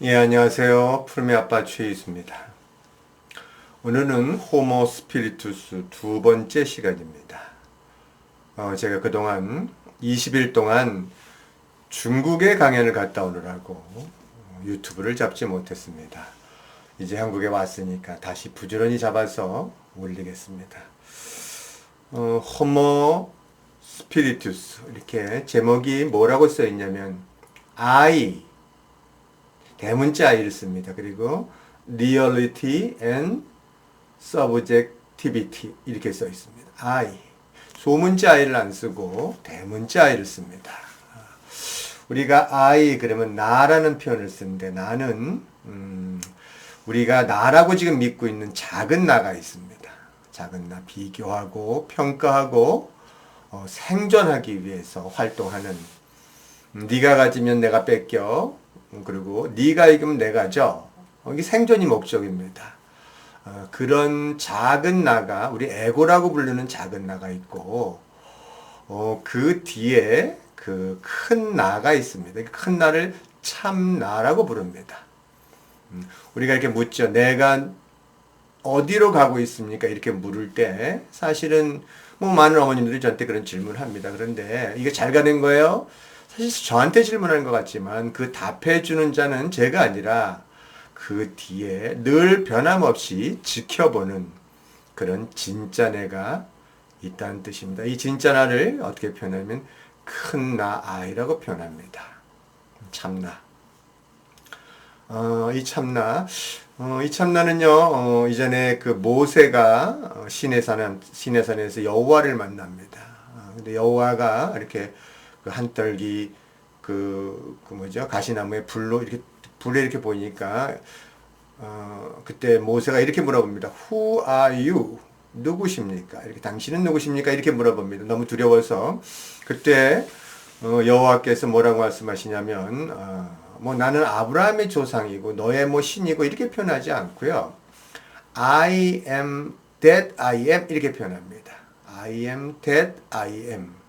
예, 안녕하세요. 푸르메 아빠 최희수입니다. 오늘은 호모 스피리투스 두 번째 시간입니다. 제가 그동안 20일 동안 중국에 강연을 갔다 오느라고 유튜브를 잡지 못했습니다. 이제 한국에 왔으니까 다시 부지런히 잡아서 올리겠습니다. 호모 스피리투스 이렇게 제목이 뭐라고 써 있냐면 I 대문자 I를 씁니다. 그리고 reality and subjectivity 이렇게 써 있습니다. I 소문자 I를 안 쓰고 대문자 I를 씁니다. 우리가 I 그러면 나라는 표현을 쓰는데 나는 우리가 나라고 지금 믿고 있는 작은 나가 있습니다. 작은 나 비교하고 평가하고 생존하기 위해서 활동하는 네가 가지면 내가 뺏겨 그리고 네가 이기면 내가 져 이게 생존이 목적입니다. 그런 작은 나가 우리 에고라고 부르는 작은 나가 있고 그 뒤에 그 큰 나가 있습니다. 큰 나를 참나라고 부릅니다. 우리가 이렇게 묻죠. 내가 어디로 가고 있습니까? 이렇게 물을 때 사실은 뭐 많은 어머님들이 저한테 그런 질문을 합니다. 그런데 이게 잘 가는 거예요? 사실 저한테 질문하는 것 같지만 그 답해주는 자는 제가 아니라 그 뒤에 늘 변함없이 지켜보는 그런 진짜 내가 있다는 뜻입니다. 이 진짜 나를 어떻게 표현하면 큰 나 아이라고 표현합니다. 참나. 이 참나는요, 이전에 그 모세가 시내산에서 여호와를 만납니다. 근데 여호와가 이렇게 그 한떨기 뭐죠? 가시나무에 불에 이렇게 보니까, 그때 모세가 이렇게 물어봅니다. Who are you? 누구십니까? 이렇게 당신은 누구십니까? 이렇게 물어봅니다. 너무 두려워서. 그때, 여호와께서 뭐라고 말씀하시냐면, 뭐 나는 아브라함의 조상이고 너의 뭐 신이고 이렇게 표현하지 않고요. I am that I am 이렇게 표현합니다. I am that I am.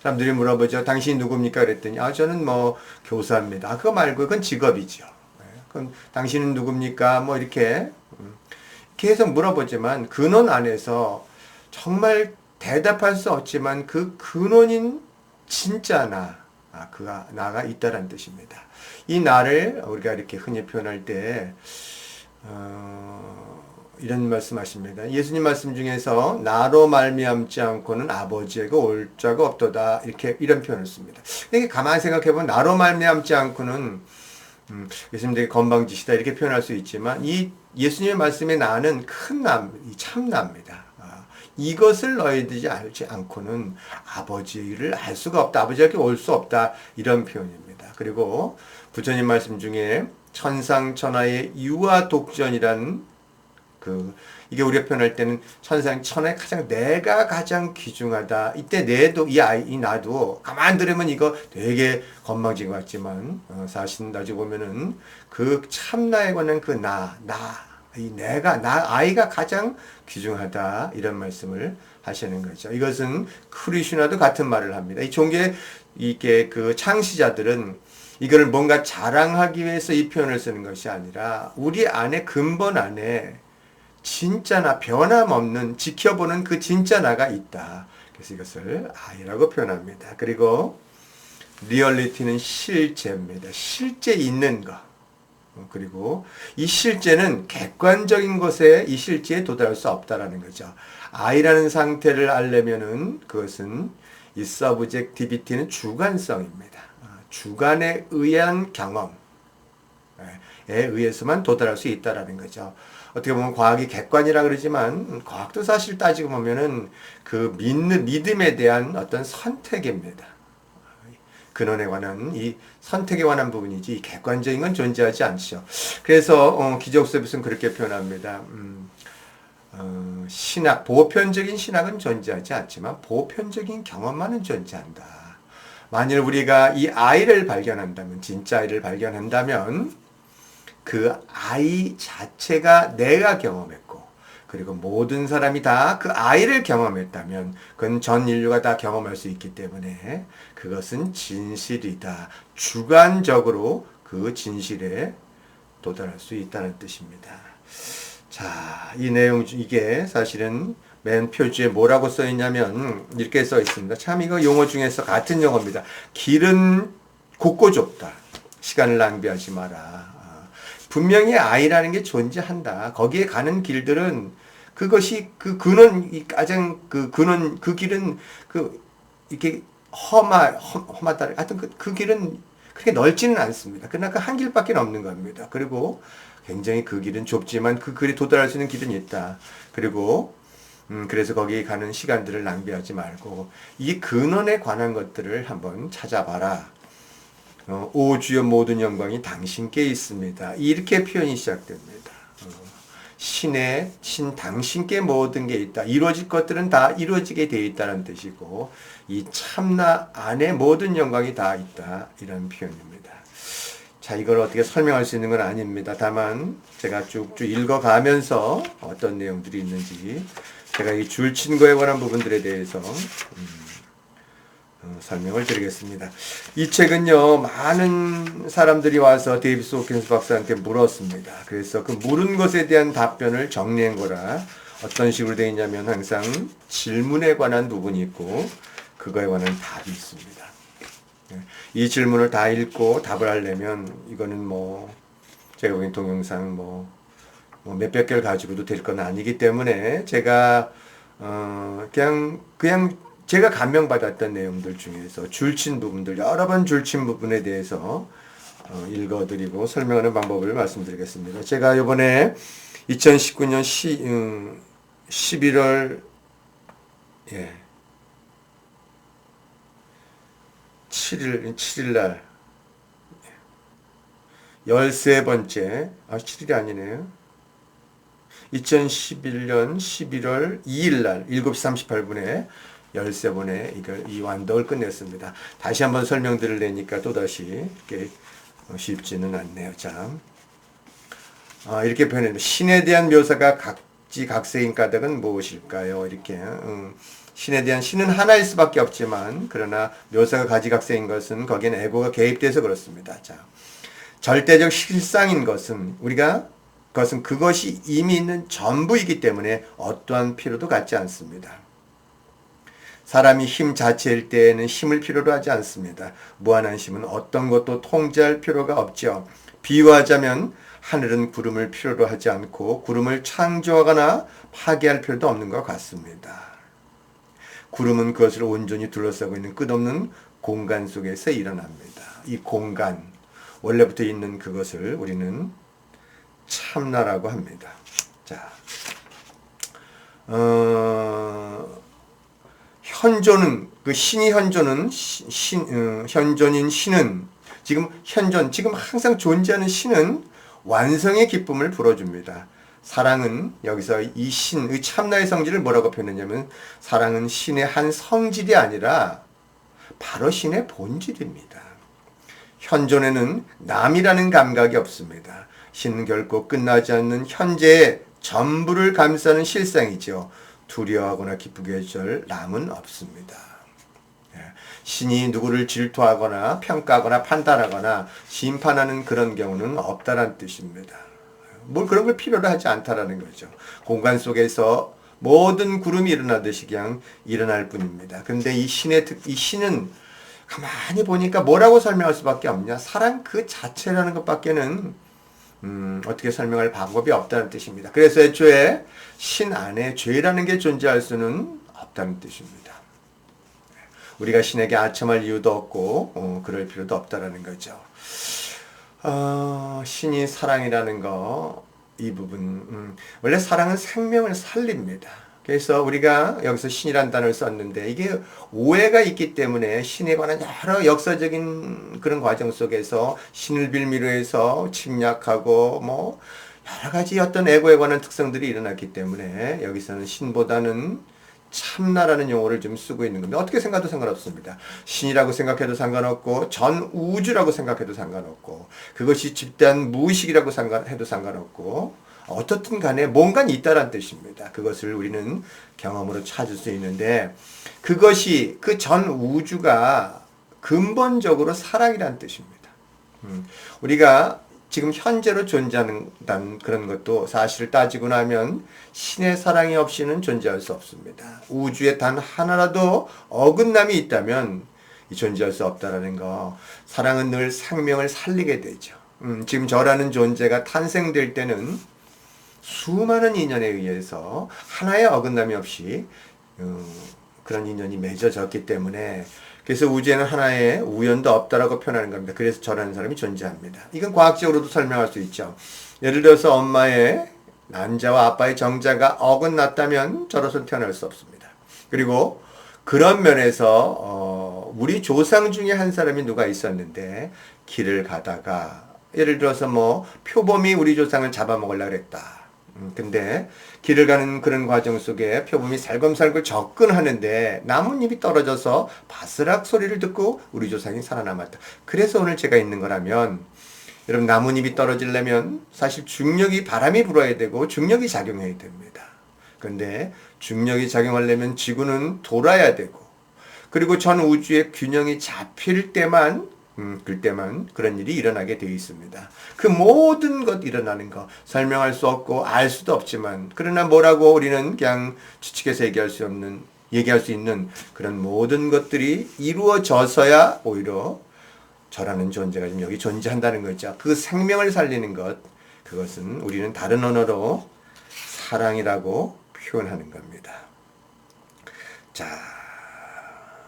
사람들이 물어보죠. 당신이 누굽니까? 그랬더니 저는 뭐 교사입니다. 그거 말고 그건 직업이죠. 그럼 당신은 누굽니까? 뭐 이렇게 계속 물어보지만 근원 안에서 정말 대답할 수 없지만 그 근원인 진짜 나가 있다라는 뜻입니다. 이 나를 우리가 이렇게 흔히 표현할 때 이런 말씀하십니다. 예수님 말씀 중에서 나로 말미암지 않고는 아버지에게 올 자가 없도다 이런 표현을 씁니다. 이게 가만히 생각해 보면 나로 말미암지 않고는 예수님 되게 건방지시다 이렇게 표현할 수 있지만 이 예수님의 말씀에 나는 큰 이 참나입니다. 이것을 너희들이 알지 않고는 아버지를 알 수가 없다. 아버지에게 올 수 없다. 이런 표현입니다. 그리고 부처님 말씀 중에 천상천하의 유아 독전이라는 이게 우리가 표현할 때는 천하에 내가 가장 귀중하다. 이때 이 나도 가만 들으면 이거 되게 건방진 것 같지만, 사실 나중에 보면은 그 참나에 관한 아이가 가장 귀중하다. 이런 말씀을 하시는 거죠. 이것은 크리슈나도 같은 말을 합니다. 이게 그 창시자들은 이거를 뭔가 자랑하기 위해서 이 표현을 쓰는 것이 아니라 우리 안에 근본 안에 진짜 나 변함없는 지켜보는 그 진짜 나가 있다. 그래서 이것을 I라고 표현합니다. 그리고 리얼리티는 실제입니다. 실제 있는 거. 그리고 이 실제는 객관적인 것에 이 실제에 도달할 수 없다라는 거죠. I라는 상태를 알려면은 그것은 이 subjectivity는 주관성입니다. 주관에 의한 경험에 의해서만 도달할 수 있다라는 거죠. 어떻게 보면 과학이 객관이라 그러지만 과학도 사실 따지고 보면은 그 믿음에 대한 어떤 선택입니다. 근원에 관한 이 선택에 관한 부분이지 객관적인 건 존재하지 않죠. 그래서 기적수에서는 그렇게 표현합니다. 보편적인 신학은 존재하지 않지만 보편적인 경험만은 존재한다. 만일 우리가 이 아이를 발견한다면 진짜 아이를 발견한다면 그 아이 자체가 내가 경험했고 그리고 모든 사람이 다 그 아이를 경험했다면 그건 전 인류가 다 경험할 수 있기 때문에 그것은 진실이다. 주관적으로 그 진실에 도달할 수 있다는 뜻입니다. 자, 이 내용 이게 사실은 맨 표지에 뭐라고 써 있냐면 이렇게 써 있습니다. 참 이거 용어 중에서 같은 용어입니다. 길은 곱고 좁다. 시간을 낭비하지 마라. 분명히 아이라는 게 존재한다. 거기에 가는 길들은 그것이 그 근원 가장 그 근원 그 길은 그 이렇게 험하다. 하여튼 그 길은 그렇게 넓지는 않습니다. 그러나 그 한 길밖에 없는 겁니다. 그리고 굉장히 그 길은 좁지만 그 길에 도달할 수 있는 길은 있다. 그리고 그래서 거기에 가는 시간들을 낭비하지 말고 이 근원에 관한 것들을 한번 찾아봐라. 오 주여 모든 영광이 당신께 있습니다. 이렇게 표현이 시작됩니다. 신 당신께 모든 게 있다. 이루어질 것들은 다 이루어지게 되어 있다는 뜻이고 이 참나 안에 모든 영광이 다 있다. 이런 표현입니다. 자, 이걸 어떻게 설명할 수 있는 건 아닙니다. 다만 제가 쭉쭉 읽어가면서 어떤 내용들이 있는지 제가 이 줄친거에 관한 부분들에 대해서 설명을 드리겠습니다. 이 책은요, 많은 사람들이 와서 데이비스 호킨스 박사한테 물었습니다. 그래서 그 물은 것에 대한 답변을 정리한 거라 어떤 식으로 되어 있냐면 항상 질문에 관한 부분이 있고 그거에 관한 답이 있습니다. 이 질문을 다 읽고 답을 하려면 이거는 뭐 제가 보기엔 동영상 뭐 몇백 개를 가지고도 될 건 아니기 때문에 제가 그냥 제가 감명받았던 내용들 중에서 줄친 부분들, 여러 번 줄친 부분에 대해서 읽어드리고 설명하는 방법을 말씀드리겠습니다. 제가 이번에 2019년 11월 7일 날 13번째, 7일이 아니네요. 2011년 11월 2일 날 7시 38분에 13번에 이 완독을 끝냈습니다. 다시 한번 설명드리려니까 또다시 이렇게 쉽지는 않네요. 참. 이렇게 표현했는데 신에 대한 묘사가 각지각색인 까닭은 무엇일까요? 이렇게 신은 하나일 수밖에 없지만 그러나 묘사가 가지각색인 것은 거기엔 에고가 개입돼서 그렇습니다. 자, 절대적 실상인 것은 그것이 이미 있는 전부이기 때문에 어떠한 필요도 갖지 않습니다. 사람이 힘 자체일 때에는 힘을 필요로 하지 않습니다. 무한한 힘은 어떤 것도 통제할 필요가 없죠. 비유하자면 하늘은 구름을 필요로 하지 않고 구름을 창조하거나 파괴할 필요도 없는 것 같습니다. 구름은 그것을 온전히 둘러싸고 있는 끝없는 공간 속에서 일어납니다. 이 공간, 원래부터 있는 그것을 우리는 참나라고 합니다. 자, 현존은 신이 현존인 신은 지금 항상 존재하는 신은 완성의 기쁨을 불어줍니다. 사랑은 여기서 이 참나의 성질을 뭐라고 표현했냐면 사랑은 신의 한 성질이 아니라 바로 신의 본질입니다. 현존에는 남이라는 감각이 없습니다. 신은 결코 끝나지 않는 현재의 전부를 감싸는 실상이죠. 두려워하거나 기쁘게 해줄 남은 없습니다. 신이 누구를 질투하거나 평가하거나 판단하거나 심판하는 그런 경우는 없다는 뜻입니다. 그런 걸 필요로 하지 않다라는 거죠. 공간 속에서 모든 구름이 일어나듯이 그냥 일어날 뿐입니다. 근데 이 신은 가만히 보니까 뭐라고 설명할 수밖에 없냐? 사랑 그 자체라는 것밖에는 어떻게 설명할 방법이 없다는 뜻입니다. 그래서 애초에 신 안에 죄라는 게 존재할 수는 없다는 뜻입니다. 우리가 신에게 아첨할 이유도 없고 그럴 필요도 없다라는 거죠. 신이 사랑이라는 이 부분 원래 사랑은 생명을 살립니다. 그래서 우리가 여기서 신이라는 단어를 썼는데 이게 오해가 있기 때문에 신에 관한 여러 역사적인 그런 과정 속에서 신을 빌미로 해서 침략하고 여러 가지 어떤 에고에 관한 특성들이 일어났기 때문에 여기서는 신보다는 참나라는 용어를 좀 쓰고 있는 겁니다. 어떻게 생각해도 상관없습니다. 신이라고 생각해도 상관없고 전 우주라고 생각해도 상관없고 그것이 집단 무의식이라고 해도 상관없고 어떻든 간에 뭔가는 있다란 뜻입니다. 그것을 우리는 경험으로 찾을 수 있는데 그것이 그 전 우주가 근본적으로 사랑이란 뜻입니다. 우리가 지금 현재로 존재하는 그런 것도 사실을 따지고 나면 신의 사랑이 없이는 존재할 수 없습니다. 우주에 단 하나라도 어긋남이 있다면 존재할 수 없다라는 거. 사랑은 늘 생명을 살리게 되죠. 지금 저라는 존재가 탄생될 때는 수많은 인연에 의해서 하나의 어긋남이 없이 그런 인연이 맺어졌기 때문에 그래서 우주에는 하나의 우연도 없다라고 표현하는 겁니다. 그래서 저라는 사람이 존재합니다. 이건 과학적으로도 설명할 수 있죠. 예를 들어서 엄마의 난자와 아빠의 정자가 어긋났다면 저로서는 태어날 수 없습니다. 그리고 그런 면에서 우리 조상 중에 한 사람이 누가 있었는데 길을 가다가 예를 들어서 뭐 표범이 우리 조상을 잡아먹으려고 그랬다. 근데 길을 가는 그런 과정 속에 표범이 살금살금 접근하는데 나뭇잎이 떨어져서 바스락 소리를 듣고 우리 조상이 살아남았다. 그래서 오늘 제가 있는 거라면 여러분 나뭇잎이 떨어지려면 사실 중력이 바람이 불어야 되고 중력이 작용해야 됩니다. 그런데 중력이 작용하려면 지구는 돌아야 되고 그리고 전 우주의 균형이 잡힐 때만 그때만 그런 일이 일어나게 되어 있습니다. 그 모든 것 일어나는 거 설명할 수 없고 알 수도 없지만 그러나 뭐라고 우리는 그냥 추측해서 얘기할 수 있는 그런 모든 것들이 이루어져서야 오히려 저라는 존재가 지금 여기 존재한다는 거죠. 그 생명을 살리는 것 그것은 우리는 다른 언어로 사랑이라고 표현하는 겁니다. 자.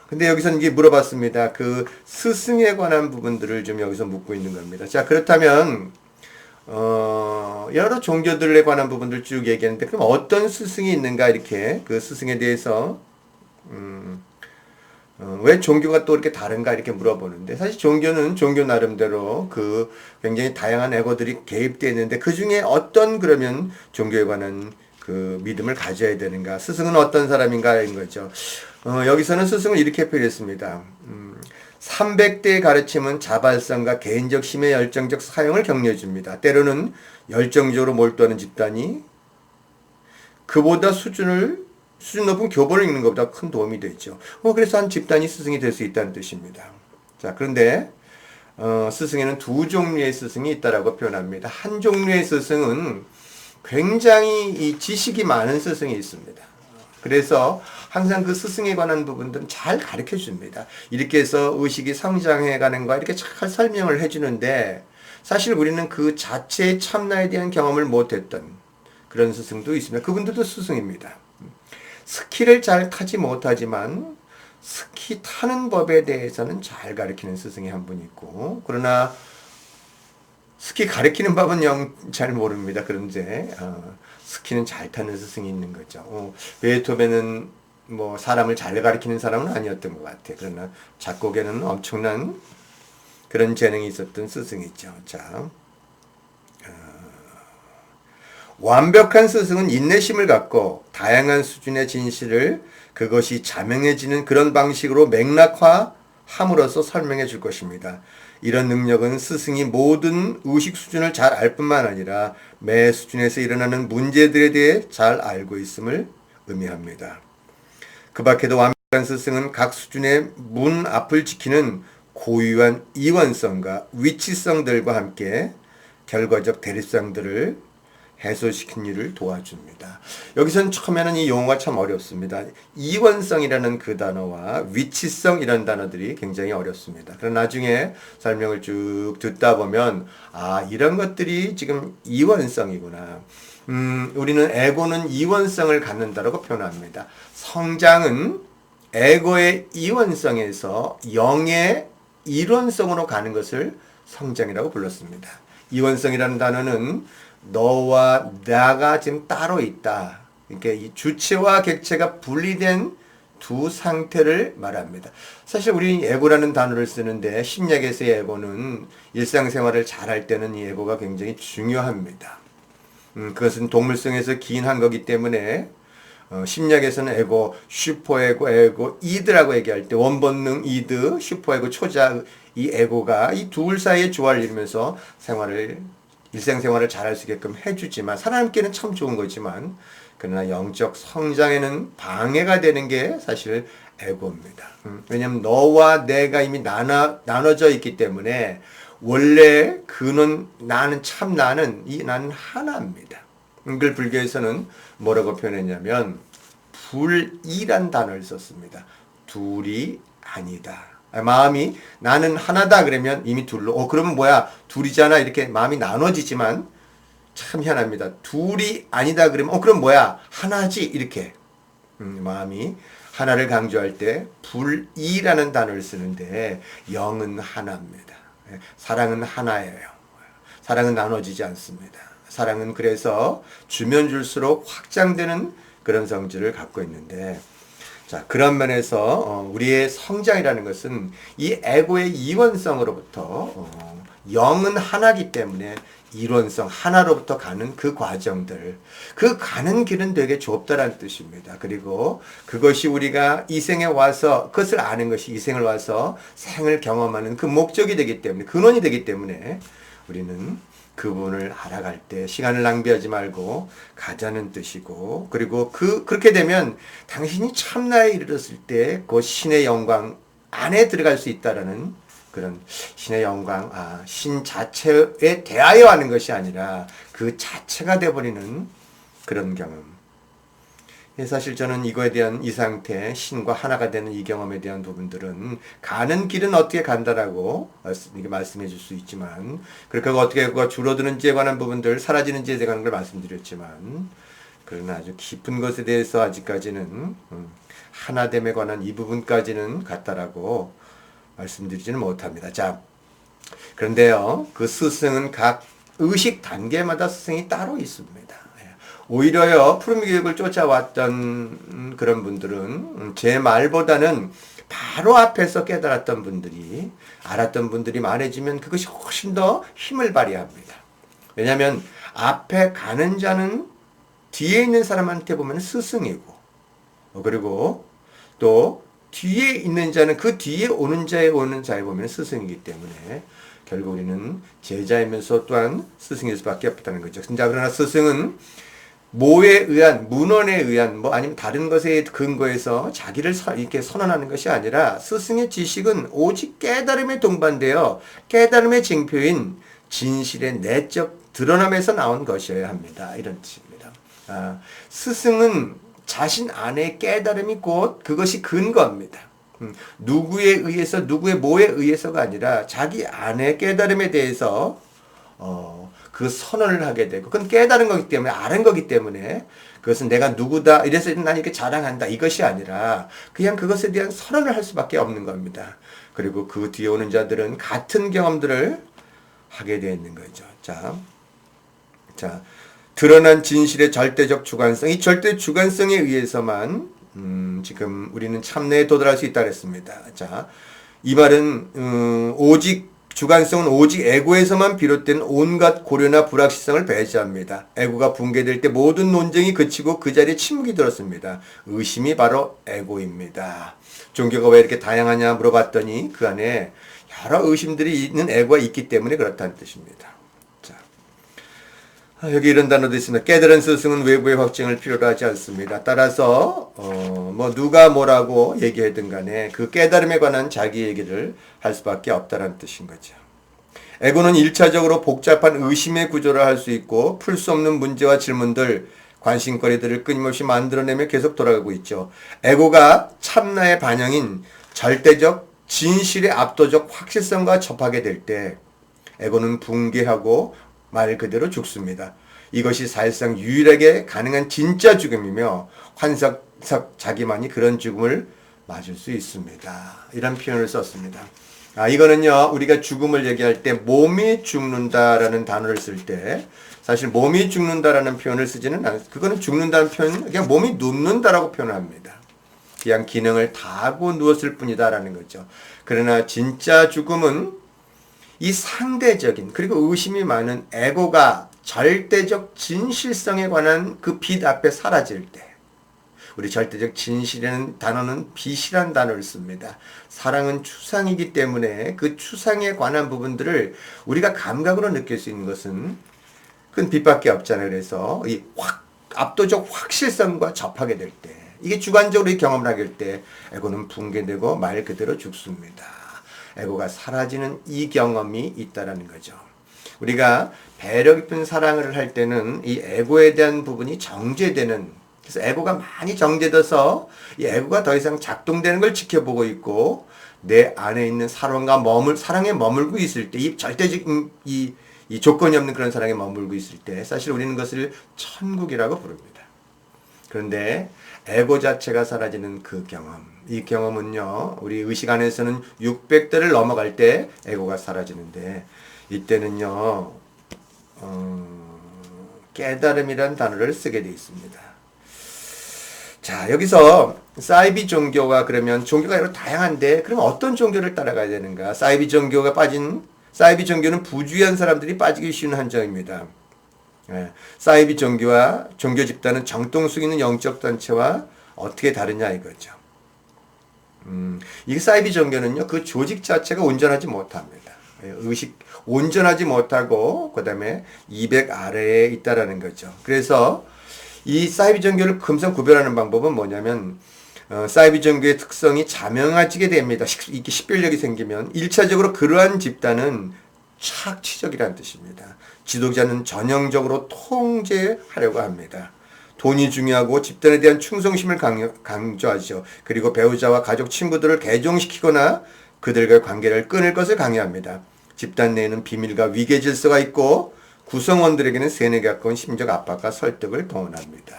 근데 여기서 이제 물어봤습니다. 그 스승에 관한 부분들을 좀 여기서 묻고 있는 겁니다. 자, 그렇다면, 여러 종교들에 관한 부분들 쭉 얘기했는데, 그럼 어떤 스승이 있는가, 이렇게, 그 스승에 대해서, 왜 종교가 또 이렇게 다른가, 이렇게 물어보는데, 사실 종교는 종교 나름대로 그 굉장히 다양한 에고들이 개입되어 있는데, 그 중에 어떤 그러면 종교에 관한 그 믿음을 가져야 되는가, 스승은 어떤 사람인가, 인 거죠. 여기서는 스승을 이렇게 표현했습니다. 300대의 가르침은 자발성과 개인적 힘의 열정적 사용을 격려해줍니다. 때로는 열정적으로 몰두하는 집단이 그보다 수준 높은 교본을 읽는 것보다 큰 도움이 되죠. 그래서 한 집단이 스승이 될 수 있다는 뜻입니다. 자, 그런데 스승에는 두 종류의 스승이 있다라고 표현합니다. 한 종류의 스승은 굉장히 이 지식이 많은 스승이 있습니다. 그래서 항상 그 스승에 관한 부분들은 잘 가르쳐 줍니다. 이렇게 해서 의식이 성장해 가는 거 이렇게 잘 설명을 해 주는데 사실 우리는 그 자체의 참나에 대한 경험을 못 했던 그런 스승도 있습니다. 그분들도 스승입니다. 스키를 잘 타지 못하지만 스키 타는 법에 대해서는 잘 가르치는 스승이 한 분 있고 그러나 스키 가르치는 법은 영 잘 모릅니다. 그런데 스키는 잘 타는 스승이 있는 거죠. 베토벤은 뭐 사람을 잘 가르치는 사람은 아니었던 것 같아요. 그러나 작곡에는 엄청난 그런 재능이 있었던 스승이죠. 자, 완벽한 스승은 인내심을 갖고 다양한 수준의 진실을 그것이 자명해지는 그런 방식으로 맥락화함으로써 설명해 줄 것입니다. 이런 능력은 스승이 모든 의식 수준을 잘 알 뿐만 아니라 매 수준에서 일어나는 문제들에 대해 잘 알고 있음을 의미합니다. 그 밖에도 완벽한 스승은 각 수준의 문 앞을 지키는 고유한 이원성과 위치성들과 함께 결과적 대립성들을 해소시킨 일을 도와줍니다. 여기서는 처음에는 이 용어가 참 어렵습니다. 이원성이라는 그 단어와 위치성이라는 단어들이 굉장히 어렵습니다. 그러나 나중에 설명을 쭉 듣다 보면 이런 것들이 지금 이원성이구나. 우리는 에고는 이원성을 갖는다라고 표현합니다. 성장은 에고의 이원성에서 영의 일원성으로 가는 것을 성장이라고 불렀습니다. 이원성이라는 단어는 너와 나가 지금 따로 있다. 이렇게 이 주체와 객체가 분리된 두 상태를 말합니다. 사실 우리 에고라는 단어를 쓰는데 심리학에서의 에고는 일상생활을 잘할 때는 이 에고가 굉장히 중요합니다. 그것은 동물성에서 기인한 거기 때문에 심리학에서는 에고, 슈퍼에고, 에고, 이드라고 얘기할 때 원본능 이드, 슈퍼에고, 초자 이 에고가 이 둘 사이의 조화를 이루면서 일상생활을 잘할 수 있게끔 해주지만 사람께는 참 좋은 거지만 그러나 영적 성장에는 방해가 되는 게 사실 에고입니다. 왜냐하면 너와 내가 이미 나눠져 있기 때문에 원래 나는 참 나는 하나입니다. 이걸 불교에서는 뭐라고 표현했냐면 불이란 단어를 썼습니다. 둘이 아니다. 마음이 나는 하나다 그러면 이미 둘로 그러면 뭐야 둘이잖아 이렇게 마음이 나눠지지만 참 희한합니다. 둘이 아니다 그러면 그럼 뭐야 하나지 이렇게 마음이 하나를 강조할 때 불이라는 단어를 쓰는데 영은 하나입니다. 사랑은 하나예요. 사랑은 나눠지지 않습니다. 사랑은 그래서 주면 줄수록 확장되는 그런 성질을 갖고 있는데 자 그런 면에서 우리의 성장이라는 것은 이 에고의 이원성으로부터 영은 하나이기 때문에 이론성 하나로부터 가는 그 과정들 그 가는 길은 되게 좁다라는 뜻입니다. 그리고 그것이 우리가 이 생에 와서 그것을 아는 것이 이 생을 와서 생을 경험하는 그 목적이 되기 때문에 근원이 되기 때문에 우리는 그 부분을 알아갈 때 시간을 낭비하지 말고 가자는 뜻이고 그리고 그렇게 되면 당신이 참나에 이르렀을 때 그 신의 영광 안에 들어갈 수 있다라는 그런 신의 영광, 신 자체에 대하여 하는 것이 아니라 그 자체가 되어버리는 그런 경험. 사실 저는 이거에 대한 이 상태, 신과 하나가 되는 이 경험에 대한 부분들은 가는 길은 어떻게 간다라고 말씀해 줄 수 있지만 그렇게 어떻게 줄어드는지에 관한 부분들, 사라지는지에 관한 걸 말씀드렸지만 그러나 아주 깊은 것에 대해서 아직까지는 하나됨에 관한 이 부분까지는 같다라고 말씀드리지는 못합니다. 자, 그런데요, 그 스승은 각 의식 단계마다 스승이 따로 있습니다. 오히려요, 푸르미 교육을 쫓아왔던 그런 분들은 제 말보다는 바로 앞에서 깨달았던 분들이, 알았던 분들이 많아지면 그것이 훨씬 더 힘을 발휘합니다. 왜냐하면 앞에 가는 자는 뒤에 있는 사람한테 보면 스승이고, 그리고 또 뒤에 있는 자는 그 뒤에 오는 자에 보면 스승이기 때문에 결국 우리는 제자이면서 또한 스승일 수밖에 없다는 거죠. 자, 그러나 스승은 모에 의한, 문헌에 의한, 아니면 다른 것에 근거해서 자기를 이렇게 선언하는 것이 아니라 스승의 지식은 오직 깨달음에 동반되어 깨달음의 징표인 진실의 내적 드러남에서 나온 것이어야 합니다. 이런 뜻입니다. 스승은 자신 안에 깨달음이 곧 그것이 근거입니다. 누구에 의해서, 누구의 뭐에 의해서가 아니라 자기 안의 깨달음에 대해서 그 선언을 하게 되고 그건 깨달은 거기 때문에 아는 거기 때문에 그것은 내가 누구다 이래서 난 이렇게 자랑한다 이것이 아니라 그냥 그것에 대한 선언을 할 수밖에 없는 겁니다. 그리고 그 뒤에 오는 자들은 같은 경험들을 하게 되어 있는 거죠. 자, 드러난 진실의 절대적 주관성, 이 절대 주관성에 의해서만 지금 우리는 참내에 도달할 수 있다 그랬습니다. 자, 이 말은 주관성은 오직 에고에서만 비롯된 온갖 고려나 불확실성을 배제합니다. 에고가 붕괴될 때 모든 논쟁이 그치고 그 자리에 침묵이 들었습니다. 의심이 바로 에고입니다. 종교가 왜 이렇게 다양하냐 물어봤더니 그 안에 여러 의심들이 있는 에고가 있기 때문에 그렇다는 뜻입니다. 여기 이런 단어도 있습니다. 깨달은 스승은 외부의 확증을 필요로 하지 않습니다. 따라서 누가 뭐라고 얘기하든 간에 그 깨달음에 관한 자기 얘기를 할 수밖에 없다는 뜻인 거죠. 에고는 1차적으로 복잡한 의심의 구조를 할 수 있고 풀 수 없는 문제와 질문들, 관심거리들을 끊임없이 만들어내며 계속 돌아가고 있죠. 에고가 참나의 반영인 절대적 진실의 압도적 확실성과 접하게 될 때 에고는 붕괴하고 말 그대로 죽습니다. 이것이 사실상 유일하게 가능한 진짜 죽음이며 환상적 자기만이 그런 죽음을 맞을 수 있습니다. 이런 표현을 썼습니다. 이거는요 우리가 죽음을 얘기할 때 몸이 죽는다라는 단어를 쓸 때 사실 몸이 죽는다라는 표현을 쓰지는 않아요. 그거는 죽는다는 표현은 그냥 몸이 눕는다라고 표현합니다. 그냥 기능을 다 하고 누웠을 뿐이다라는 거죠. 그러나 진짜 죽음은 이 상대적인 그리고 의심이 많은 에고가 절대적 진실성에 관한 그 빛 앞에 사라질 때 우리 절대적 진실이라는 단어는 빛이라는 단어를 씁니다. 사랑은 추상이기 때문에 그 추상에 관한 부분들을 우리가 감각으로 느낄 수 있는 것은 그건 빛밖에 없잖아요. 그래서 이 압도적 확실성과 접하게 될 때 이게 주관적으로 이 경험을 하게 될 때 에고는 붕괴되고 말 그대로 죽습니다. 에고가 사라지는 이 경험이 있다라는 거죠. 우리가 배려 깊은 사랑을 할 때는 이 에고에 대한 부분이 정제되는, 그래서 에고가 많이 정제돼서 이 에고가 더 이상 작동되는 걸 지켜보고 있고, 내 안에 있는 사랑에 머물고 있을 때, 이 절대적인 이 조건이 없는 그런 사랑에 머물고 있을 때 사실 우리는 그것을 천국이라고 부릅니다. 그런데 에고 자체가 사라지는 그 경험, 이 경험은요, 우리 의식 안에서는 600대를 넘어갈 때 에고가 사라지는데, 이때는요 깨달음이란 단어를 쓰게 되어 있습니다. 자, 여기서 사이비 종교가, 그러면 종교가 여러 다양한데 그럼 어떤 종교를 따라가야 되는가? 사이비 종교는 부주의한 사람들이 빠지기 쉬운 한정입니다. 예, 사이비 종교와 종교 집단은 정통성 있는 영적 단체와 어떻게 다르냐 이거죠. 이 사이비 종교는요, 그 조직 자체가 온전하지 못합니다. 온전하지 못하고 그다음에 200 아래에 있다라는 거죠. 그래서 이 사이비 종교를 금방 구별하는 방법은 뭐냐면, 사이비 종교의 특성이 자명해지게 됩니다. 이게 식별력이 생기면 1차적으로 그러한 집단은 착취적이라는 뜻입니다. 지도자는 전형적으로 통제하려고 합니다. 돈이 중요하고 집단에 대한 충성심을 강조하죠. 그리고 배우자와 가족, 친구들을 개종시키거나 그들과 관계를 끊을 것을 강요합니다. 집단 내에는 비밀과 위계 질서가 있고 구성원들에게는 세뇌에 가까운 심적 압박과 설득을 동원합니다.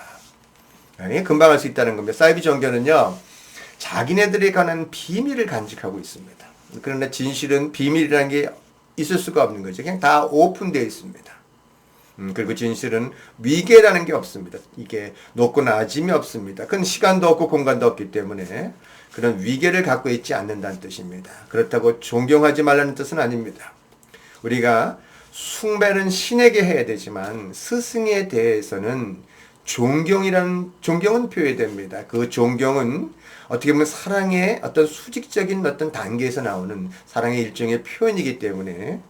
금방 할 수 있다는 겁니다. 사이비 종교는요, 자기네들에 관한 비밀을 간직하고 있습니다. 그러나 진실은 비밀이라는 게 있을 수가 없는 거죠. 그냥 다 오픈되어 있습니다. 그리고 진실은 위계라는 게 없습니다. 이게 높고 낮음이 없습니다. 그건 시간도 없고 공간도 없기 때문에 그런 위계를 갖고 있지 않는다는 뜻입니다. 그렇다고 존경하지 말라는 뜻은 아닙니다. 우리가 숭배는 신에게 해야 되지만 스승에 대해서는 존경은 표현됩니다. 그 존경은 어떻게 보면 사랑의 어떤 수직적인 어떤 단계에서 나오는 사랑의 일종의 표현이기 때문에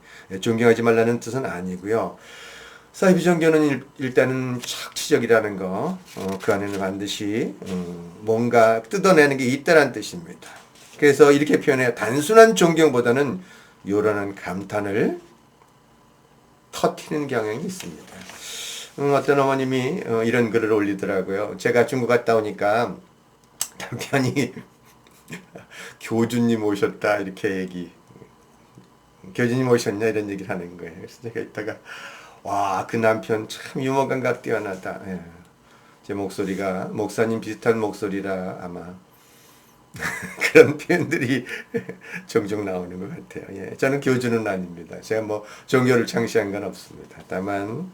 존경하지 말라는 뜻은 아니고요. 사이비 종교는 일단은 착취적이라는 거, 그 안에는 반드시 뭔가 뜯어내는 게 있다는 뜻입니다. 그래서 이렇게 표현해요. 단순한 존경보다는 요란한 감탄을 터트리는 경향이 있습니다. 어떤 어머님이 이런 글을 올리더라고요. 제가 중국 갔다 오니까 남편이 교주님 오셨다 이렇게 교주님 오셨냐 이런 얘기를 하는 거예요. 그래서 제가 이따가 와, 그 남편 참 유머 감각 뛰어나다. 예. 제 목소리가 목사님 비슷한 목소리라 아마 그런 표현들이 종종 나오는 것 같아요. 예. 저는 교주는 아닙니다. 제가 뭐 종교를 창시한 건 없습니다. 다만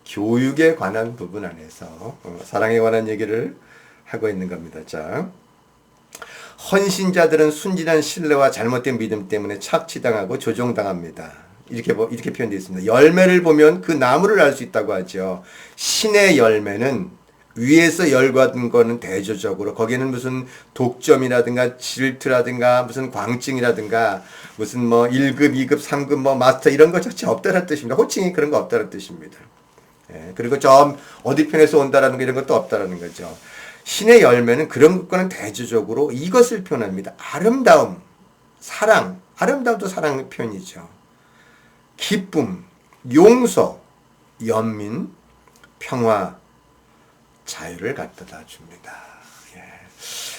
교육에 관한 부분 안에서 사랑에 관한 얘기를 하고 있는 겁니다. 자, 헌신자들은 순진한 신뢰와 잘못된 믿음 때문에 착취당하고 조종당합니다. 이렇게 표현되어 있습니다. 열매를 보면 그 나무를 알 수 있다고 하죠. 신의 열매는 위에서 열받은 거는 대조적으로 거기에는 무슨 독점이라든가 질투라든가 무슨 광증이라든가 무슨 뭐 1급, 2급, 3급 뭐 마스터 이런 거 자체 없다는 뜻입니다. 호칭이 그런 거 없다는 뜻입니다. 예, 그리고 저 어디 편에서 온다라는 거 이런 것도 없다라는 거죠. 신의 열매는 그런 것과는 대조적으로 이것을 표현합니다. 아름다움, 사랑, 아름다움도 사랑의 표현이죠. 기쁨, 용서, 연민, 평화, 자유를 갖다 줍니다. 예.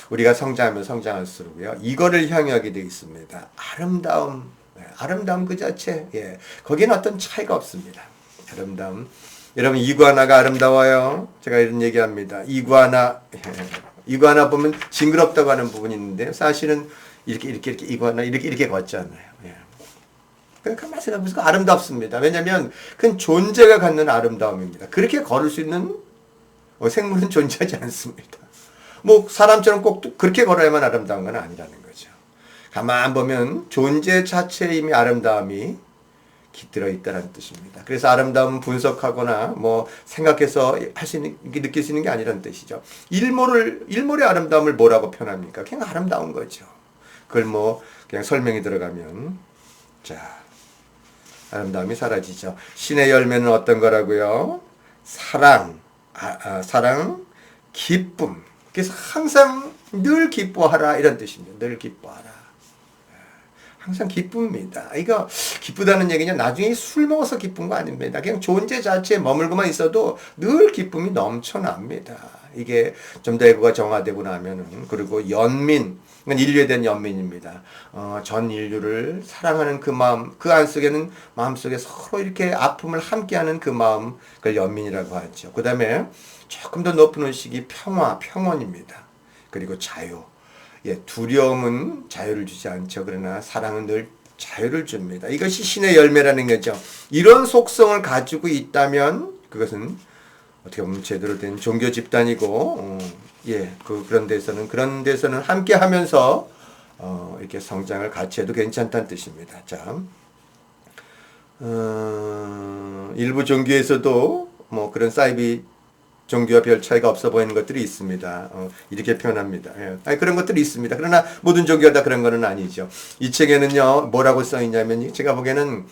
우리가 성장하면 성장할수록요, 이거를 향유하게 되어 있습니다. 아름다움, 아름다움 그 자체, 예. 거기는 어떤 차이가 없습니다. 아름다움. 여러분, 이구아나가 아름다워요. 제가 이런 얘기합니다. 이구아나 보면 징그럽다고 하는 부분이 있는데, 사실은 이렇게 이구아나 이렇게 걷잖아요. 예. 가만히 생각해보면 아름답습니다. 왜냐하면 그건 존재가 갖는 아름다움입니다. 그렇게 걸을 수 있는 생물은 존재하지 않습니다. 뭐 사람처럼 꼭 그렇게 걸어야만 아름다운 건 아니라는 거죠. 가만 보면 존재 자체에 이미 아름다움이 깃들어 있다는 뜻입니다. 그래서 아름다움은 분석하거나 뭐 생각해서 할 수 있는, 느낄 수 있는 게 아니라는 뜻이죠. 일몰의 아름다움을 뭐라고 표현합니까? 그냥 아름다운 거죠. 그걸 뭐 그냥 설명이 들어가면, 자, 아름다움이 사라지죠. 신의 열매는 어떤 거라고요? 사랑, 사랑, 기쁨, 그래서 항상 늘 기뻐하라 이런 뜻입니다. 늘 기뻐하라. 항상 기쁩니다. 이거 기쁘다는 얘기냐? 나중에 술 먹어서 기쁜 거 아닙니다. 그냥 존재 자체에 머물고만 있어도 늘 기쁨이 넘쳐납니다. 이게 좀 더 애고가 정화되고 나면은, 그리고 연민, 인류에 대한 연민입니다. 전 인류를 사랑하는 그 마음, 그 안속에는 마음속에 서로 이렇게 아픔을 함께하는 그 마음, 그걸 연민이라고 하죠. 그 다음에 조금 더 높은 의식이 평화, 평온입니다. 그리고 자유. 예, 두려움은 자유를 주지 않죠. 그러나 사랑은 늘 자유를 줍니다. 이것이 신의 열매라는 거죠. 이런 속성을 가지고 있다면 그것은 어떻게 보면 제대로 된 종교 집단이고, 그런 데서는 함께 하면서 이렇게 성장을 같이 해도 괜찮다는 뜻입니다. 자, 일부 종교에서도 뭐 그런 사이비 종교와 별 차이가 없어 보이는 것들이 있습니다. 이렇게 표현합니다. 그런 것들이 있습니다. 그러나 모든 종교가 다 그런 건 아니죠. 이 책에는요, 뭐라고 써 있냐면, 제가 보기에는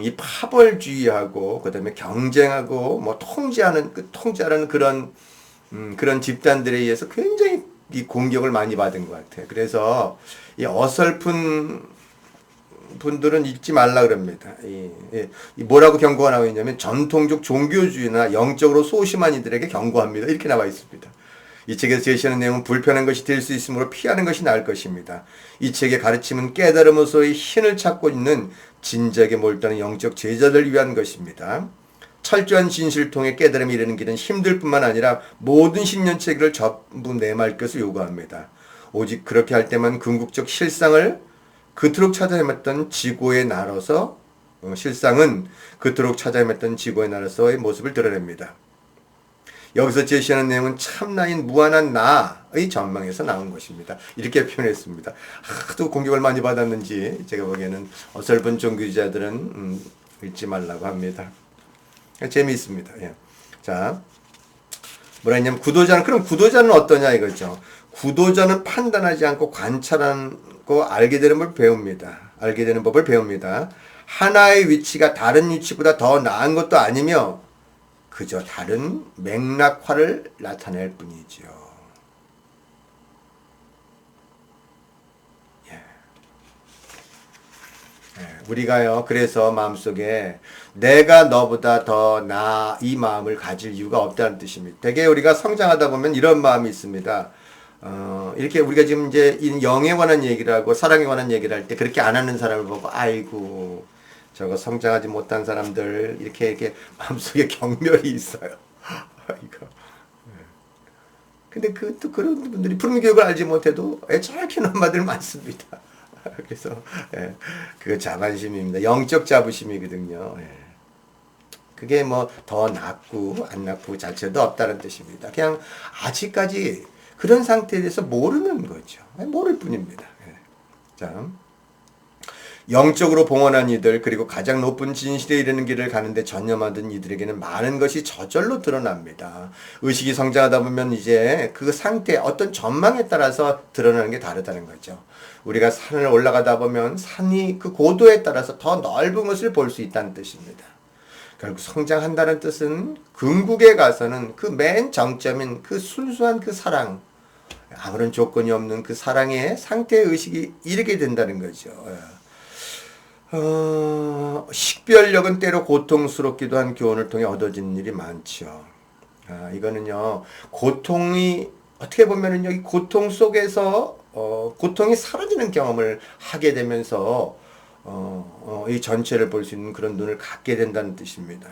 이 파벌주의하고 그다음에 경쟁하고 뭐 통제하는 그런 집단들에 의해서 굉장히 이 공격을 많이 받은 것 같아요. 그래서 이 어설픈 분들은 읽지 말라 그럽니다. 이 뭐라고 경고가 나와 있냐면, 전통적 종교주의나 영적으로 소심한 이들에게 경고합니다. 이렇게 나와 있습니다. 이 책에서 제시하는 내용은 불편한 것이 될 수 있으므로 피하는 것이 나을 것입니다. 이 책의 가르침은 깨달음으로서의 신을 찾고 있는 진작에 몰두하는 영적 제자들을 위한 것입니다. 철저한 진실을 통해 깨달음에 이르는 길은 힘들 뿐만 아니라 모든 신년체계를 전부 내말 것을 요구합니다. 오직 그렇게 할 때만 궁극적 실상을 그토록 찾아 헤맸던 지구의 나로서, 실상은 그토록 찾아 헤맸던 지구의 나로서의 모습을 드러냅니다. 여기서 제시하는 내용은 참나인 무한한 나의 전망에서 나온 것입니다. 이렇게 표현했습니다. 하도 공격을 많이 받았는지 제가 보기에는 어설픈 종교주의자들은 읽지 말라고 합니다. 재미있습니다. 예. 자, 뭐라 했냐면, 그럼 구도자는 어떠냐 이거죠. 구도자는 판단하지 않고 관찰하고 알게 되는 법을 배웁니다. 하나의 위치가 다른 위치보다 더 나은 것도 아니며 그저 다른 맥락화를 나타낼 뿐이죠. 우리가요, 그래서 마음속에 내가 너보다 더 나아, 이 마음을 가질 이유가 없다는 뜻입니다. 되게 우리가 성장하다 보면 이런 마음이 있습니다. 이렇게 우리가 지금 이제 영에 관한 얘기를 하고 사랑에 관한 얘기를 할 때 그렇게 안 하는 사람을 보고, 아이고, 저거 성장하지 못한 사람들, 이렇게 마음속에 경멸이 있어요. 이거. 근데 또 그런 분들이 푸른 교육을 알지 못해도 애착하는 엄마들 많습니다. 그래서 그거 자만심입니다. 영적 자부심이거든요. 그게 뭐 더 낫고 안 낫고 자체도 없다는 뜻입니다. 그냥 아직까지 그런 상태에 대해서 모르는 거죠. 모를 뿐입니다. 자, 영적으로 봉헌한 이들, 그리고 가장 높은 진실에 이르는 길을 가는데 전념하던 이들에게는 많은 것이 저절로 드러납니다. 의식이 성장하다 보면 이제 그 상태, 어떤 전망에 따라서 드러나는 게 다르다는 거죠. 우리가 산을 올라가다 보면 산이 그 고도에 따라서 더 넓은 것을 볼 수 있다는 뜻입니다. 결국 성장한다는 뜻은 궁극에 가서는 그 맨 정점인 그 순수한 그 사랑, 아무런 조건이 없는 그 사랑의 상태의 의식이 이르게 된다는 거죠. 식별력은 때로 고통스럽기도 한 교훈을 통해 얻어지는 일이 많죠. 이거는요, 고통이 어떻게 보면은요, 이 고통 속에서 고통이 사라지는 경험을 하게 되면서 이 전체를 볼 수 있는 그런 눈을 갖게 된다는 뜻입니다.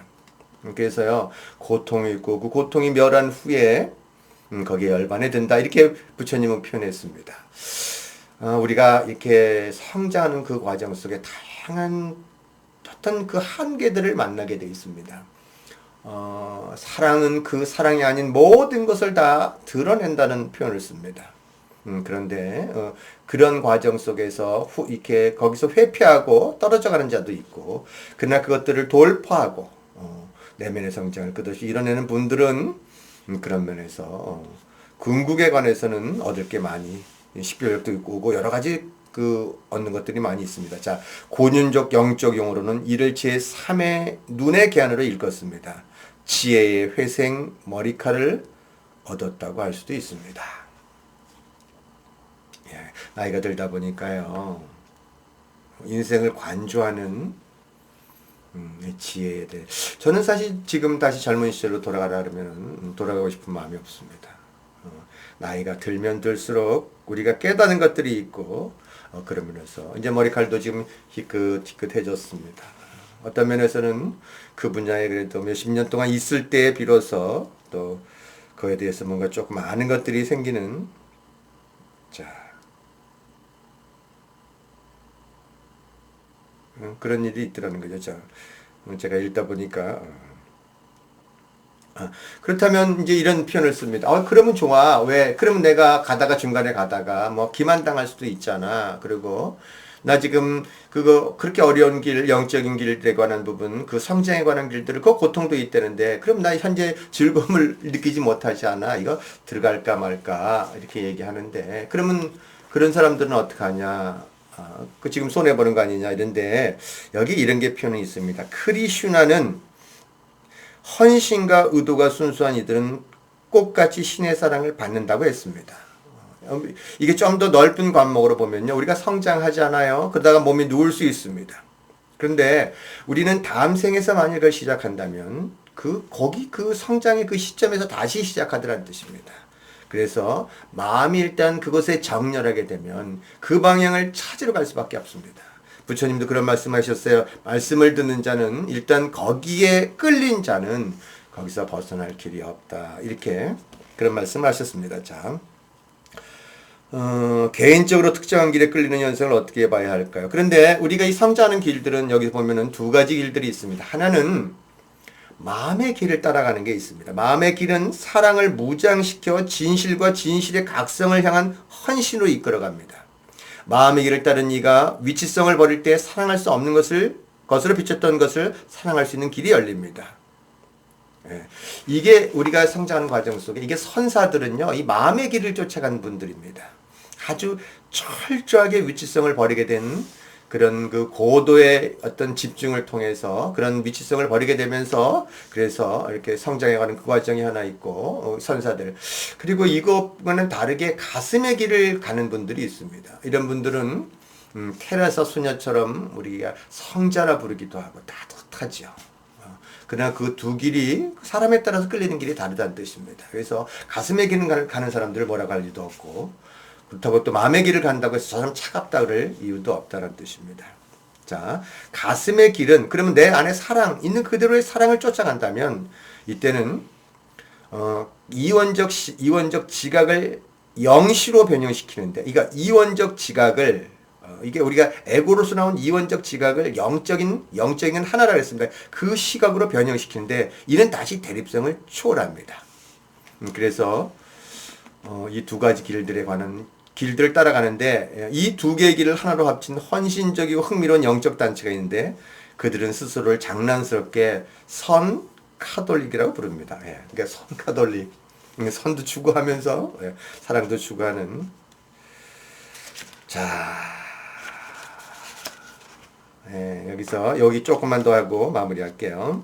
그래서요, 고통이 있고 그 고통이 멸한 후에 거기에 열반에 든다, 이렇게 부처님은 표현했습니다. 우리가 이렇게 성장하는 그 과정 속에 다양한 어떤 그 한계들을 만나게 되어 있습니다. 사랑은 그 사랑이 아닌 모든 것을 다 드러낸다는 표현을 씁니다. 그런데 그런 과정 속에서 이렇게 거기서 회피하고 떨어져가는 자도 있고, 그러나 그것들을 돌파하고 내면의 성장을 끝없이 이뤄내는 분들은 그런 면에서 궁극에 관해서는 얻을 게 많이, 식별력도 있고 여러 가지 얻는 것들이 많이 있습니다. 자, 고륜적 영적 용어로는 이를 제3의 눈의 계안으로 읽었습니다. 지혜의 회생 머리칼을 얻었다고 할 수도 있습니다. 예, 나이가 들다 보니까요, 인생을 관조하는 지혜에 대해 저는 사실 지금 다시 젊은 시절로 돌아가라 그러면 돌아가고 싶은 마음이 없습니다. 나이가 들면 들수록 우리가 깨닫는 것들이 있고 그러면서 이제 머리칼도 지금 희끗희끗해졌습니다. 어떤 면에서는 그 분야에 그래도 몇십 년 동안 있을 때에 비로소 또 그에 대해서 뭔가 조금 아는 것들이 생기는 자 그런 일이 있더라는 거죠. 제가 읽다 보니까 그렇다면 이제 이런 표현을 씁니다. 그러면 좋아. 왜? 그러면 내가 가다가 중간에 가다가 뭐 기만당할 수도 있잖아. 그리고 나 지금 그거 그렇게 어려운 길, 영적인 길에 관한 부분, 그 성장에 관한 길들을 그 고통도 있다는데 그럼 나 현재 즐거움을 느끼지 못하지 않아? 이거 들어갈까 말까 이렇게 얘기하는데 그러면 그런 사람들은 어떻게 하냐? 그 지금 손해 보는 거 아니냐 이런데 여기 이런 게 표현이 있습니다. 크리슈나는 헌신과 의도가 순수한 이들은 꽃같이 신의 사랑을 받는다고 했습니다. 이게 좀 더 넓은 관목으로 보면요. 우리가 성장하잖아요. 그러다가 몸이 누울 수 있습니다. 그런데 우리는 다음 생에서 만약 그걸 시작한다면 거기 그 성장의 그 시점에서 다시 시작하더라는 뜻입니다. 그래서 마음이 일단 그것에 정렬하게 되면 그 방향을 찾으러 갈 수밖에 없습니다. 부처님도 그런 말씀하셨어요. 말씀을 듣는 자는 일단 거기에 끌린 자는 거기서 벗어날 길이 없다. 이렇게 그런 말씀을 하셨습니다. 자, 개인적으로 특정한 길에 끌리는 현상을 어떻게 봐야 할까요? 그런데 우리가 이 성장하는 길들은 여기 보면은 두 가지 길들이 있습니다. 하나는 마음의 길을 따라가는 게 있습니다. 마음의 길은 사랑을 무장시켜 진실과 진실의 각성을 향한 헌신으로 이끌어갑니다. 마음의 길을 따른 이가 위치성을 버릴 때 사랑할 수 없는 것으로 비쳤던 것을 사랑할 수 있는 길이 열립니다. 예. 이게 우리가 성장하는 과정 속에 이게 선사들은요, 이 마음의 길을 쫓아간 분들입니다. 아주 철저하게 위치성을 버리게 된 그런 그 고도의 어떤 집중을 통해서 그런 위치성을 버리게 되면서 그래서 이렇게 성장해가는 그 과정이 하나 있고 선사들 그리고 이것과는 다르게 가슴의 길을 가는 분들이 있습니다. 이런 분들은 테라사 수녀처럼 우리가 성자라 부르기도 하고 따뜻하죠. 그러나 그 두 길이 사람에 따라서 끌리는 길이 다르다는 뜻입니다. 그래서 가슴의 길을 가는 사람들을 뭐라고 할 리도 없고 그렇다고 또 마음의 길을 간다고 해서 저 사람 차갑다 그럴 이유도 없다는 뜻입니다. 자, 가슴의 길은 그러면 내 안에 사랑 있는 그대로의 사랑을 쫓아간다면 이때는 이원적 지각을 영시로 변형시키는데 그러니까 이원적 지각을 이게 우리가 에고로서 나온 이원적 지각을 영적인 하나라 했습니다. 그 시각으로 변형시키는데 이는 다시 대립성을 초월합니다. 그래서 이 두 가지 길들에 관한 길들을 따라가는데 이 두 개의 길을 하나로 합친 헌신적이고 흥미로운 영적 단체가 있는데 그들은 스스로를 장난스럽게 선 카톨릭이라고 부릅니다. 예, 그러니까 선 카톨릭, 선도 추구하면서 사랑도 추구하는 자. 여기서 여기 조금만 더 하고 마무리할게요.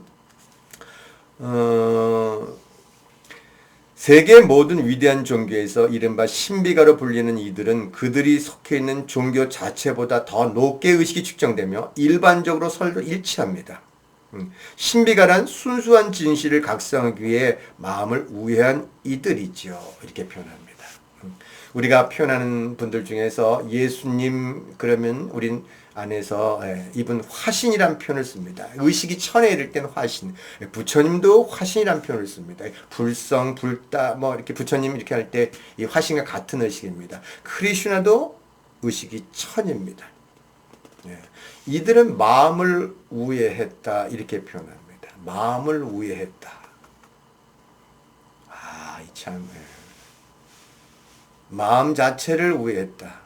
세계 모든 위대한 종교에서 이른바 신비가로 불리는 이들은 그들이 속해 있는 종교 자체보다 더 높게 의식이 측정되며 일반적으로 서로 일치합니다. 신비가란 순수한 진실을 각성하기 위해 마음을 우회한 이들이죠. 이렇게 표현합니다. 우리가 표현하는 분들 중에서 예수님 그러면 우린 안에서 이분 화신이란 표현을 씁니다. 의식이 천에 이를 땐 화신. 부처님도 화신이란 표현을 씁니다. 불성, 불다 뭐 이렇게 부처님 이렇게 할 때 이 화신과 같은 의식입니다. 크리슈나도 의식이 천입니다. 이들은 마음을 우회했다 이렇게 표현합니다. 마음을 우회했다. 이 참 마음 자체를 우회했다.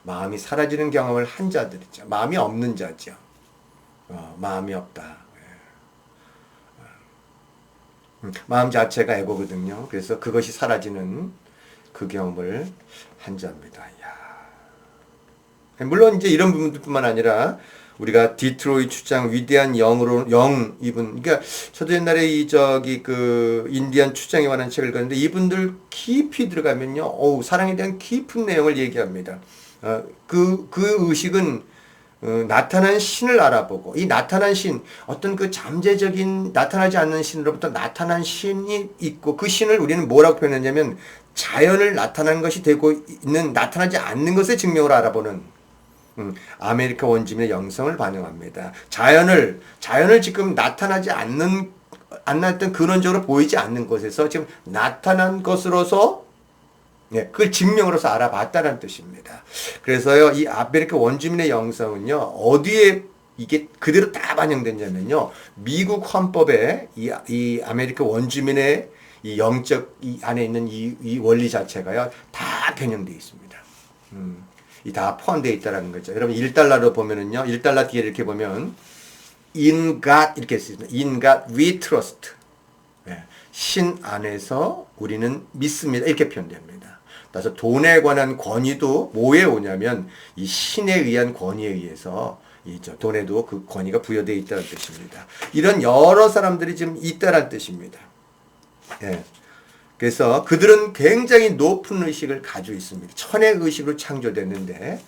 마음이 사라지는 경험을 한 자들이죠. 마음이 없는 자죠. 마음이 없다. 마음 자체가 에고거든요. 그래서 그것이 사라지는 그 경험을 한 자입니다. 물론 이제 이런 부분들뿐만 아니라 우리가 디트로이 추장 위대한 영으로 영 이분 그러니까 저도 옛날에 그 인디안 추장에 관한 책을 읽었는데 이분들 깊이 들어가면요, 사랑에 대한 깊은 내용을 얘기합니다. 그 의식은 나타난 신을 알아보고 이 나타난 신 어떤 그 잠재적인 나타나지 않는 신으로부터 나타난 신이 있고 그 신을 우리는 뭐라고 표현했냐면 자연을 나타난 것이 되고 있는 나타나지 않는 것의 증명으로 알아보는 아메리카 원주민의 영성을 반영합니다. 자연을 지금 나타나지 않았던 근원적으로 보이지 않는 것에서 지금 나타난 것으로서 그걸 증명으로서 알아봤다는 뜻입니다. 그래서요, 이 아메리카 원주민의 영성은요, 어디에 이게 그대로 다 반영됐냐면요, 미국 헌법에 이 아메리카 원주민의 이 영적 이 안에 있는 이 원리 자체가요, 다 변형되어 있습니다. 이 다 포함되어 있다라는 거죠. 여러분 1달러로 보면은요, 1달러 뒤에 이렇게 보면 in God 이렇게 쓰입니다. in God we trust. 신 안에서 우리는 믿습니다. 이렇게 표현됩니다. 그래서 돈에 관한 권위도 뭐에 오냐면 이 신에 의한 권위에 의해서 돈에도 그 권위가 부여되어 있다는 뜻입니다. 이런 여러 사람들이 지금 있다는 뜻입니다. 그래서 그들은 굉장히 높은 의식을 가지고 있습니다. 천의 의식으로 창조됐는데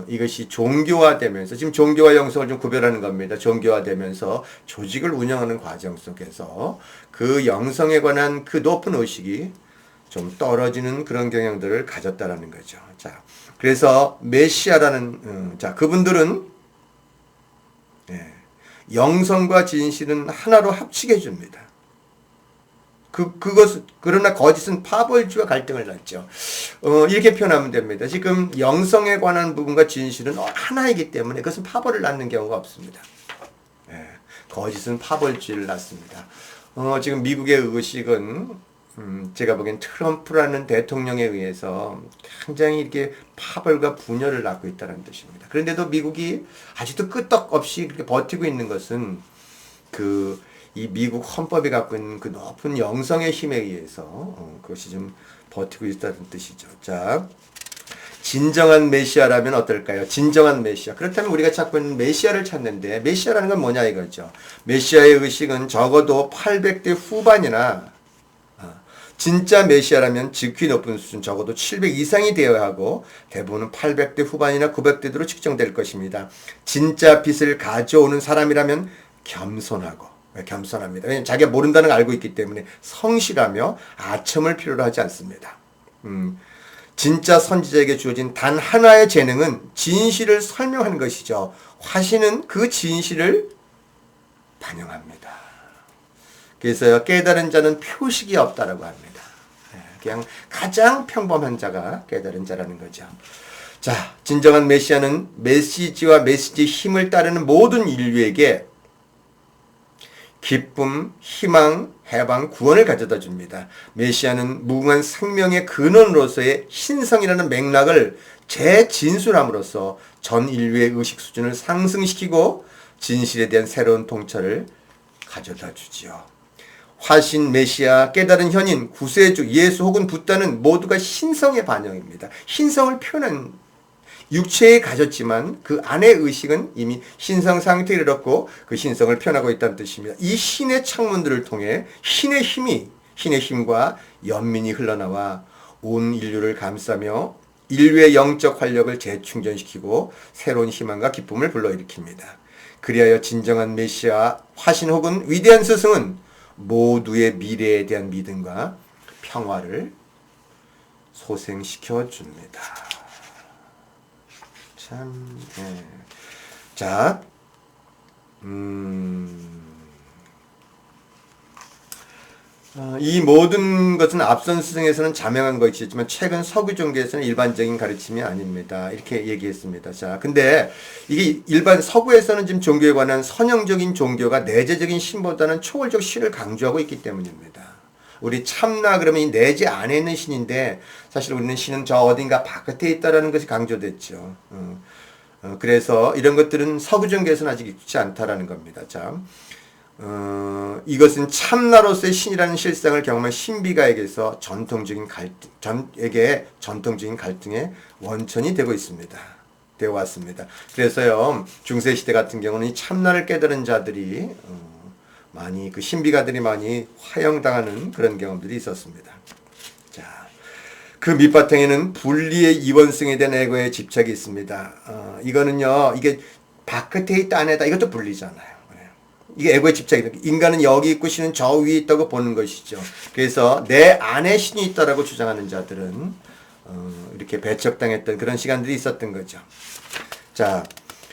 이것이 종교화되면서 지금 종교와 영성을 좀 구별하는 겁니다. 종교화되면서 조직을 운영하는 과정 속에서 그 영성에 관한 그 높은 의식이 좀 떨어지는 그런 경향들을 가졌다라는 거죠. 자, 그래서 메시아라는 그분들은 영성과 진실은 하나로 합치게 해줍니다. 그러나 거짓은 파벌주와 갈등을 낳죠. 이렇게 표현하면 됩니다. 지금 영성에 관한 부분과 진실은 하나이기 때문에 그것은 파벌을 낳는 경우가 없습니다. 거짓은 파벌주를 낳습니다. 지금 미국의 의식은 제가 보기엔 트럼프라는 대통령에 의해서 굉장히 이렇게 파벌과 분열을 낳고 있다는 뜻입니다. 그런데도 미국이 아직도 끄떡없이 그렇게 버티고 있는 것은 이 미국 헌법이 갖고 있는 그 높은 영성의 힘에 의해서 그것이 좀 버티고 있다는 뜻이죠. 자, 진정한 메시아라면 어떨까요? 진정한 메시아. 그렇다면 우리가 찾고 있는 메시아를 찾는데 메시아라는 건 뭐냐 이거죠. 메시아의 의식은 적어도 800대 후반이나 진짜 메시아라면 지극히 높은 수준 적어도 700 이상이 되어야 하고 대부분은 800대 후반이나 900대로 측정될 것입니다. 진짜 빛을 가져오는 사람이라면 겸손합니다. 왜냐하면 자기가 모른다는 걸 알고 있기 때문에 성실하며 아첨을 필요로 하지 않습니다. 진짜 선지자에게 주어진 단 하나의 재능은 진실을 설명하는 것이죠. 화신은 그 진실을 반영합니다. 그래서요, 깨달은 자는 표식이 없다라고 합니다. 그냥 가장 평범한 자가 깨달은 자라는 거죠. 자, 진정한 메시아는 메시지와 메시지의 힘을 따르는 모든 인류에게 기쁨, 희망, 해방, 구원을 가져다 줍니다. 메시아는 무궁한 생명의 근원으로서의 신성이라는 맥락을 재진술함으로써 전 인류의 의식 수준을 상승시키고 진실에 대한 새로운 통찰을 가져다 주지요. 화신, 메시아, 깨달은 현인, 구세주, 예수 혹은 붓다는 모두가 신성의 반영입니다. 신성을 표현한 육체에 가졌지만 그 안의 의식은 이미 신성 상태에 이르렀고 그 신성을 표현하고 있다는 뜻입니다. 이 신의 창문들을 통해 신의 힘과 연민이 흘러나와 온 인류를 감싸며 인류의 영적 활력을 재충전시키고 새로운 희망과 기쁨을 불러일으킵니다. 그리하여 진정한 메시아, 화신 혹은 위대한 스승은 모두의 미래에 대한 믿음과 평화를 소생시켜 줍니다. 참, 자, 이 모든 것은 앞선 스승에서는 자명한 것이지만 최근 서구 종교에서는 일반적인 가르침이 아닙니다. 이렇게 얘기했습니다. 자, 근데 이게 일반 서구에서는 지금 종교에 관한 선형적인 종교가 내재적인 신보다는 초월적 신을 강조하고 있기 때문입니다. 우리 참나 그러면 이 내재 안에 있는 신인데 사실 우리는 신은 저 어딘가 바깥에 있다라는 것이 강조됐죠. 그래서 이런 것들은 서구 종교에서는 아직 있지 않다라는 겁니다. 자, 이것은 참나로서의 신이라는 실상을 경험한 신비가에게서 전통적인 갈등의 원천이 되고 있습니다. 되어 왔습니다. 그래서요, 중세시대 같은 경우는 이 참나를 깨달은 자들이 많이 그 신비가들이 많이 화형당하는 그런 경험들이 있었습니다. 자, 그 밑바탕에는 분리의 이원성에 대한 에고의 집착이 있습니다. 이거는요, 이게 바깥에 있다 안에다 이것도 분리잖아요. 이게 에고의 집착이다. 인간은 여기 있고 신은 저 위에 있다고 보는 것이죠. 그래서 내 안에 신이 있다라고 주장하는 자들은 이렇게 배척당했던 그런 시간들이 있었던 거죠. 자,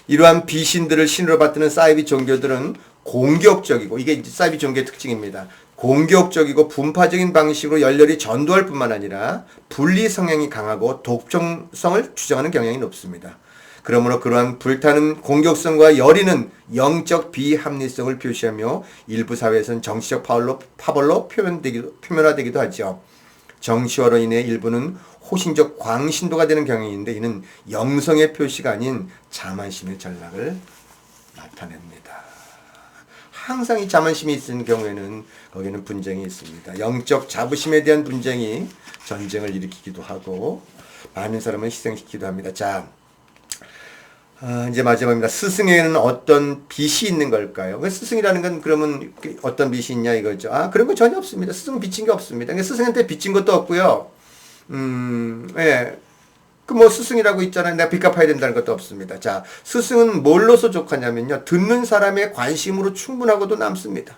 이러한 비신들을 신으로 받드는 사이비 종교들은 공격적이고, 이게 사이비 종교의 특징입니다. 공격적이고 분파적인 방식으로 열렬히 전도할 뿐만 아니라 분리 성향이 강하고 독점성을 주장하는 경향이 높습니다. 그러므로 그러한 불타는 공격성과 열의는 영적 비합리성을 표시하며 일부 사회에서는 정치적 파벌로 표면화되기도 하죠. 정치화로 인해 일부는 호신적 광신도가 되는 경향이 있는데 이는 영성의 표시가 아닌 자만심의 전락을 나타냅니다. 항상 이 자만심이 있는 경우에는 거기는 분쟁이 있습니다. 영적 자부심에 대한 분쟁이 전쟁을 일으키기도 하고 많은 사람을 희생시키기도 합니다. 자, 이제 마지막입니다. 스승에게는 어떤 빚이 있는 걸까요? 스승이라는 건 그러면 어떤 빚이 있냐 이거죠. 그런 거 전혀 없습니다. 스승은 빚진 게 없습니다. 그러니까 스승한테 빚진 것도 없고요. 예. 그 뭐 스승이라고 있잖아요. 내가 빚 갚아야 된다는 것도 없습니다. 자, 스승은 뭘로 소족하냐면요. 듣는 사람의 관심으로 충분하고도 남습니다.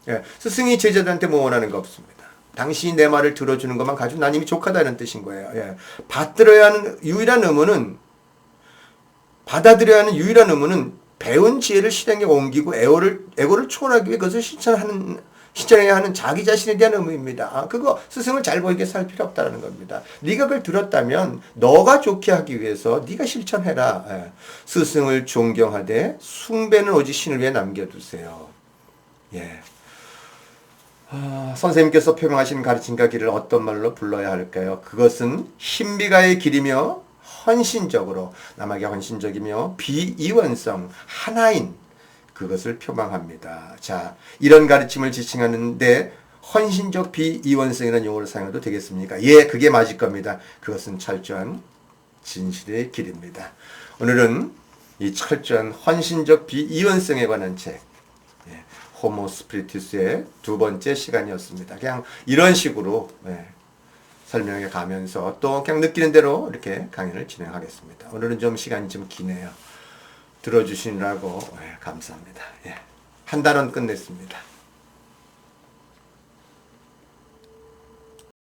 예. 스승이 제자들한테 뭐 원하는 거 없습니다. 당신이 내 말을 들어주는 것만 가지고 난 이미 족하다는 뜻인 거예요. 예. 받들어야 하는 유일한 의무는 받아들여야 하는 유일한 의무는 배운 지혜를 실행에 옮기고 에고를 초월하기 위해 그것을 실천해야 하는 자기 자신에 대한 의무입니다. 그거 스승을 잘 보이게 살 필요 없다는 겁니다. 네가 그걸 들었다면 너가 좋게 하기 위해서 네가 실천해라. 예. 스승을 존경하되 숭배는 오직 신을 위해 남겨두세요. 예. 선생님께서 표명하신 가르침과 길을 어떤 말로 불러야 할까요? 그것은 신비가의 길이며 헌신적으로 남에게 헌신적이며 비이원성 하나인 그것을 표방합니다. 자, 이런 가르침을 지칭하는데 헌신적 비이원성이라는 용어를 사용해도 되겠습니까? 예, 그게 맞을 겁니다. 그것은 철저한 진실의 길입니다. 오늘은 이 철저한 헌신적 비이원성에 관한 책 호모 스피리투스의 두 번째 시간이었습니다. 그냥 이런 식으로 설명해 가면서 또 그냥 느끼는 대로 이렇게 강연을 진행하겠습니다. 오늘은 좀 시간이 좀 기네요. 들어주시느라고 감사합니다. 한 단원 끝냈습니다.